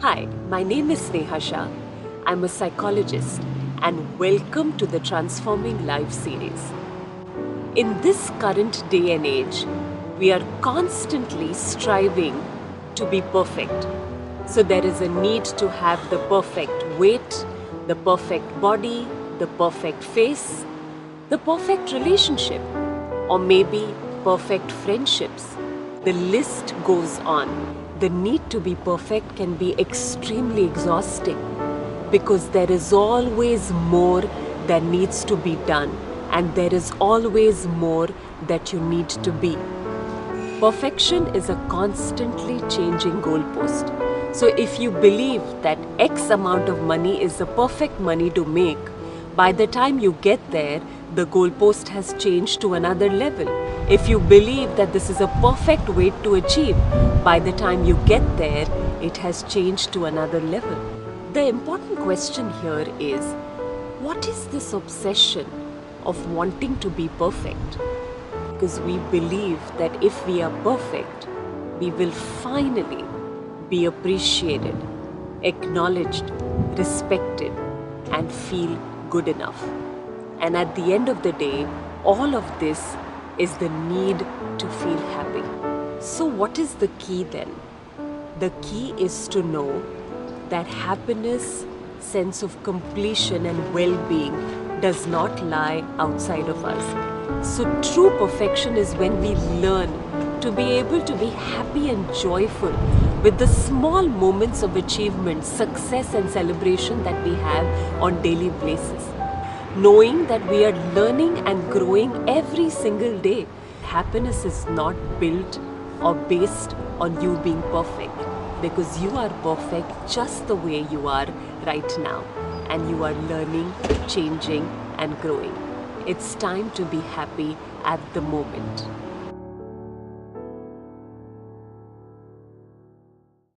Hi, my name is Sneha Shah. I'm a psychologist and welcome to the Transforming Life series. In this current day and age, we are constantly striving to be perfect. So there is a need to have the perfect weight, the perfect body, the perfect face, the perfect relationship, or maybe perfect friendships. The list goes on. The need to be perfect can be extremely exhausting because there is always more that needs to be done and there is always more that you need to be. Perfection is a constantly changing goalpost. So if you believe that X amount of money is the perfect money to make, by the time you get there, the goalpost has changed to another level. If you believe that this is a perfect weight to achieve, by the time you get there, it has changed to another level. The important question here is, what is this obsession of wanting to be perfect? Because we believe that if we are perfect, we will finally be appreciated, acknowledged, respected, and feel good enough. And at the end of the day, all of this is the need to feel happy. So what is the key then? The key is to know that happiness, sense of completion and well-being does not lie outside of us. So true perfection is when we learn to be able to be happy and joyful with the small moments of achievement, success and celebration that we have on daily basis. Knowing that we are learning and growing every single day. Happiness is not built or based on you being perfect, because you are perfect just the way you are right now, and you are learning, changing and growing. It's time to be happy at the moment.